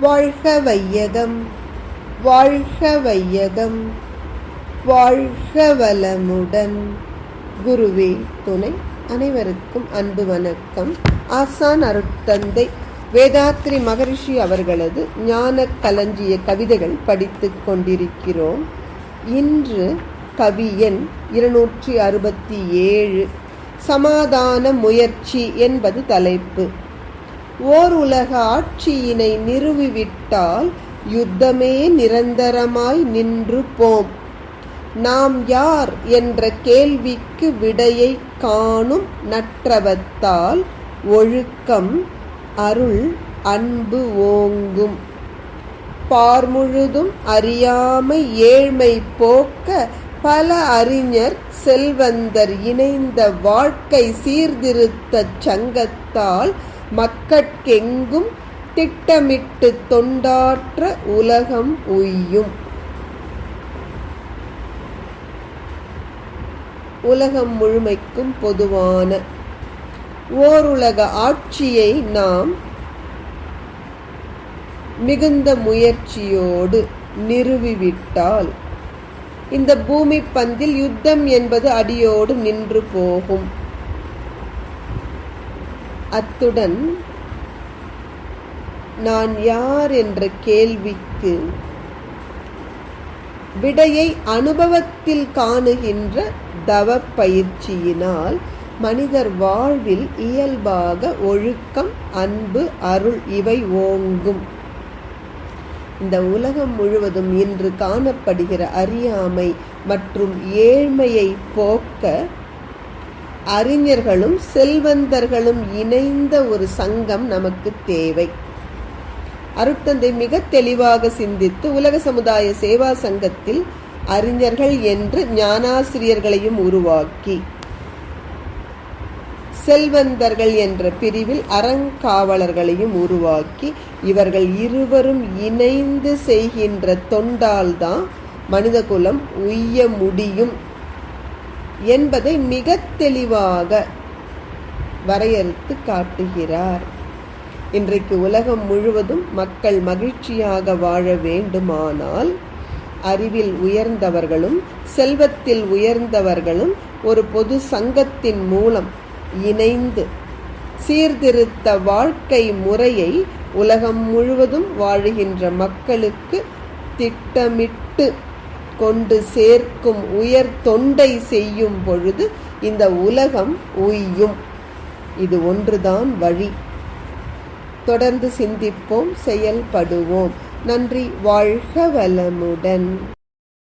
வாழ்க வையகம், வாழ்க வையகம், வாழ்க வளமுடன். குருவே துணை. அனைவருக்கும் அன்பு வணக்கம். ஆசான் அருட்தந்தை வேதாத்ரி மகரிஷி அவர்களது ஞான களஞ்சிய கவிதைகள் படித்துக் கொண்டிருக்கிறோம். இன்று கவி எண் 267 சமாதான முயற்சி என்பது தலைப்பு. ஓர் உலக ஆட்சியினை நிறுவிவிட்டால் யுத்தமே நிரந்தரமாய் நின்று போம். நாம் யார் என்ற கேள்விக்கு விடையை காணும் நற்றவத்தால் ஒழுக்கம், அருள், அன்பு ஓங்கும். பார்முழுதும் அறியாமை ஏழ்மை போக்க பல அறிஞர் செல்வந்தர் இணைந்த வாழ்க்கை சீர்திருத்த சங்கத்தால் மக்கட்கெங்கும் திட்டமிட்டு தொண்டாற்ற உலகம் உய்யும். உலகம் முழுமைக்கும் பொதுவான ஓருலக ஆட்சியை நாம் மிகுந்த முயற்சியோடு நிறுவிவிட்டால் இந்த பூமி பந்தில் யுத்தம் என்பது அடியோடு நின்று போகும். அத்துடன் நான் யார் என்ற கேள்விக்கு விடையை அனுபவத்தில் காணுகின்ற தவ பயிற்சியினால் மனிதர் வாழ்வில் இயல்பாக ஒழுக்கம், அன்பு, அருள் இவை ஓங்கும். இந்த உலகம் முழுவதும் இன்று காணப்படுகிற அறியாமை மற்றும் ஏழ்மையை போக்க அறிஞர்களும் செல்வந்தர்களும் இணைந்த ஒரு சங்கம் நமக்கு தேவை. அருட்தந்தை மிக தெளிவாக சிந்தித்து உலக சமுதாய சேவா சங்கத்தில் அறிஞர்கள் என்று ஞானாசிரியர்களையும் உருவாக்கி, செல்வந்தர்கள் என்ற பிரிவில் அறங்காவலர்களையும் உருவாக்கி, இவர்கள் இருவரும் இணைந்து செய்கின்ற தொண்டால்தான் மனிதகுலம் உய்ய முடியும் என்பதை மிக தெளிவாக வரையறுத்து காட்டுகிறார். இன்றைக்கு உலகம் முழுவதும் மக்கள் மகிழ்ச்சியாக வாழ வேண்டுமானால் அறிவில் உயர்ந்தவர்களும் செல்வத்தில் உயர்ந்தவர்களும் ஒரு பொது சங்கத்தின் மூலம் இணைந்து சீர்திருத்த வாழ்க்கை முறையை உலகம் முழுவதும் வாழுகின்ற மக்களுக்கு திட்டமிட்டு கொண்டு சேர்க்கும் உயர் தொண்டை செய்யும் பொழுது இந்த உலகம் உய்யும். இது ஒன்றுதான் வழி. தொடர்ந்து சிந்திப்போம், செயல்படுவோம். நன்றி. வாழ்க வளமுடன்.